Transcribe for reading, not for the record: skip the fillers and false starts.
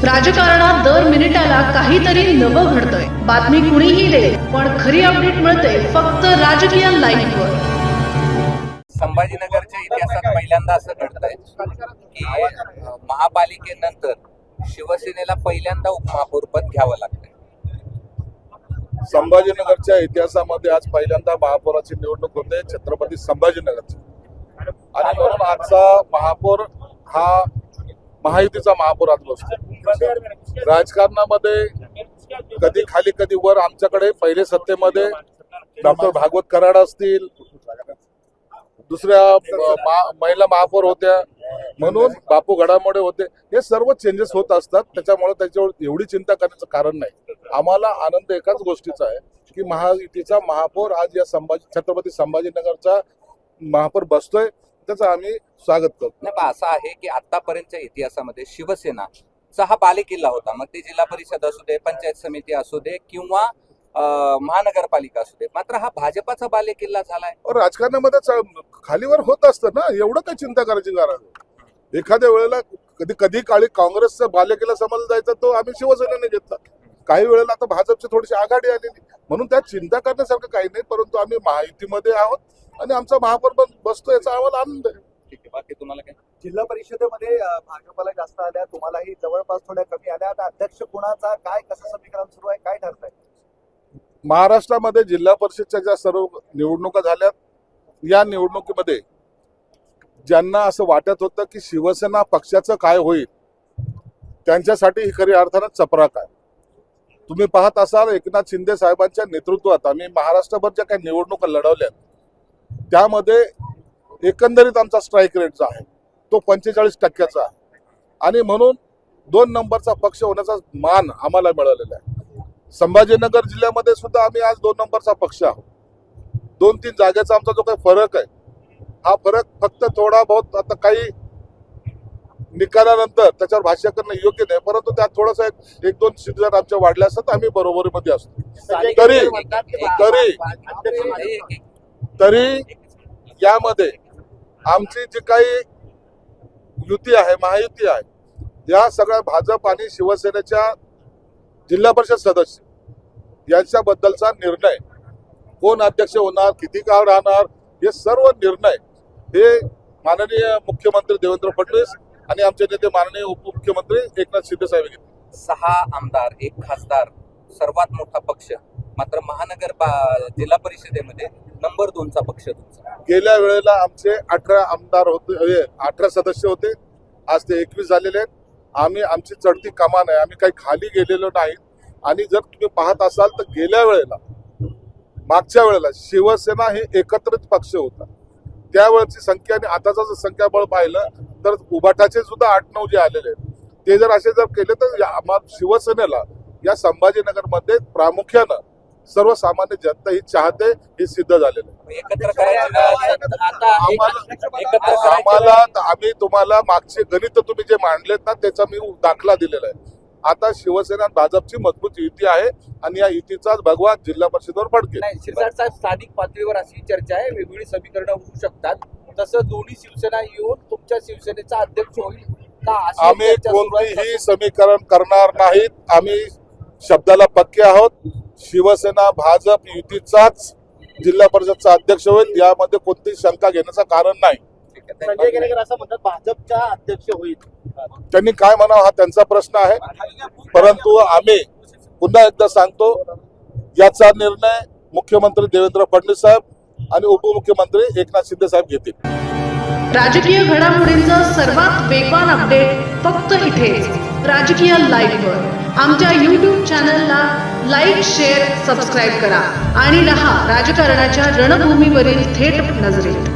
राजकारणात दर मिनिटाला काहीतरी नवं घडतंय. बातमी कुणीही दे, पण खरी अपडेट मिळते फक्त राजकीय लाईव्हवर. संभाजीनगरच्या इतिहासात पहिल्यांदा असं घडतंय की महापालिकेनंतर शिवसेनेला पहिल्यांदा उपमहापौरपद घ्यावं लागतंय. संभाजीनगरच्या इतिहासामध्ये आज पहिल्यांदा महापौराची निवडणूक होते छत्रपती संभाजीनगरची, आणि म्हणून आजचा महापौर हा महायुतीचा महापौर आज बसतो. राजकारणामध्ये कधी खाली कधी वर. आमच्याकडे पहिले सत्तेमध्ये डॉक्टर भागवत कराड असतील, दुसऱ्या महिला महापौर होत्या, म्हणून बापू घडामोडे होते. हे सर्व चेंजेस होत असतात, त्याच्यामुळे त्याच्यावर एवढी चिंता करण्याचं कारण नाही. आम्हाला आनंद एकाच गोष्टीचा आहे की महायुतीचा महापौर आज या छत्रपती संभाजीनगरचा महापौर बसतोय, त्याचं आम्ही स्वागत करतो. नाही, असं आहे की आतापर्यंतच्या इतिहासामध्ये शिवसेनाचा हा बालेकिल्ला होता. मग ते जिल्हा परिषद असू दे, पंचायत समिती असू दे किंवा महानगरपालिका असू दे, मात्र हा भाजपाचा बालेकिल्ला झालाय. राजकारणामध्ये खालीवर होत असतं ना, एवढं काय चिंता करायची गरज आहे. एखाद्या वेळेला कधी काळी काँग्रेसचा बालेकिल्ला समजला जायचा, तो आम्ही शिवसेनेने घेतला. काही वेळेला आता भाजपची थोडीशी आघाडी आलेली, म्हणून त्यात चिंता करण्यासारखं काही नाही. परंतु आम्ही महायुतीमध्ये आहोत आणि आमचा महापौर बसतो, याचा आम्हाला आनंद आहे. ठीक आहे. बाकी तुम्हाला काय? जिल्हा परिषदेमध्ये भाजपला जास्त आल्या, तुम्हालाही जवळपास थोड्या कमी आल्या. आता अध्यक्ष कुणाचा काय कसं समीकरण सुरू आहे, काय ठरतंय? महाराष्ट्रामध्ये जिल्हा परिषदच्या ज्या सर्व निवडणुका झाल्यात, या निवडणुकीमध्ये ज्यांना असं वाटत होतं की शिवसेना पक्षाचं काय होईल, त्यांच्यासाठी ही खरी अर्थानं चपराक आहे. तुम्ही पाहत असाल, एकनाथ शिंदे साहेबांच्या नेतृत्वात आम्ही महाराष्ट्रभर ज्या काही निवडणुका लढवल्यात, त्यामध्ये एकंदरीत आमचा स्ट्राईक रेट जो आहे तो 45% आहे, आणि म्हणून 2 नंबरचा पक्ष होण्याचा मान आम्हाला मिळालेला आहे. संभाजीनगर जिल्ह्यामध्ये सुद्धा आम्ही आज 2 नंबरचा पक्ष आहोत. 2-3 जागेचा आमचा जो काही फरक आहे, हा फरक फक्त थोडा बहुत आता काही निकालानंतर त्याच्यावर भाष्य करणं योग्य नाही, परंतु त्यात थोडासा 1-2 सीट जर आमच्या वाढल्या असतात आम्ही बरोबरीमध्ये असतो. तरी यामध्ये आमची जी काही युती आहे, महायुती आहे, या सगळ्या भाजप आणि शिवसेनेच्या जिल्हा परिषद सदस्य यांच्याबद्दलचा निर्णय, कोण अध्यक्ष होणार, किती काळ राहणार, हे सर्व निर्णय हे माननीय मुख्यमंत्री देवेंद्र फडणवीस आणि आमचे नेते माननीय उपमुख्यमंत्री एकनाथ शिंदे साहेब घेतले. 6 आमदार, 1 खासदार, सर्वात मोठा पक्ष, मात्र महानगर जिल्हा परिषदेमध्ये नंबर 2चा पक्ष तुमचा. गेल्या वेळेला आमचे 18 आमदार होते, 18 सदस्य होते, आज ते 21 झालेले आहेत. आमची चढती कमान आहे, आम्ही काही खाली गेलेलो नाही. आणि जर तुम्ही पाहत असाल तर गेल्या वेळेला, मागच्या वेळेला शिवसेना हे एकत्रित पक्ष होता. त्यावेळेची संख्या आणि आताचं जर संख्याबळ पाहिलं तर उभाटाचे सुद्धा 8-9 जे आलेले आहेत, ते जर असे जर केले तर शिवसेनेला या संभाजीनगरमध्ये प्रामुख्यानं सर्वसामान्य जनता ही चाहते, हे सिद्ध झालेलं आहे. आम्ही तुम्हाला मागचे गणित तुम्ही जे मांडलेत ना, त्याचा मी दाखला दिलेला आहे. आता शिवसेना आणि भाजपची मजबूत युती आहे, आणि या युतीचाच भगवा जिल्हा परिषदेवर फडकेल. शिरसाट साहेब, स्थानिक पातळीवर अशी चर्चा आहे, वेगवेगळी समीकरणं होऊ शकतात. तसं दोन्ही शिवसेना येऊन तुमच्या शिवसेनेचा अध्यक्ष होईल का? आम्ही कोणतेही समीकरण करणार नाहीत. आम्ही शब्दाला पक्के आहोत. शिवसेना भाजप युतीचाच जिल्हा परिषदचा अध्यक्ष होईल, यामध्ये कोणतीही शंका घेण्याचं कारण नाही. संजय केनेकर असं म्हणतात भाजपचा अध्यक्ष होईल. त्यांनी काय म्हणावं हा त्यांचा प्रश्न आहे, परंतु आम्ही पुन्हा एकदा सांगतो, याचा निर्णय मुख्यमंत्री देवेंद्र फडणवीस साहेब आणि उपमुख्यमंत्री एकनाथ शिंदे साहेब घेतील. राजकीय घडामोडींचा सर्वात वेगवान अपडेट फक्त इथेच राजकीय लाईव्हवर. आमच्या YouTube चॅनलला लाईक, शेअर, सबस्क्राईब करा आणि रहा राजकारणाच्या रणभूमीवरील थेट नजरेत.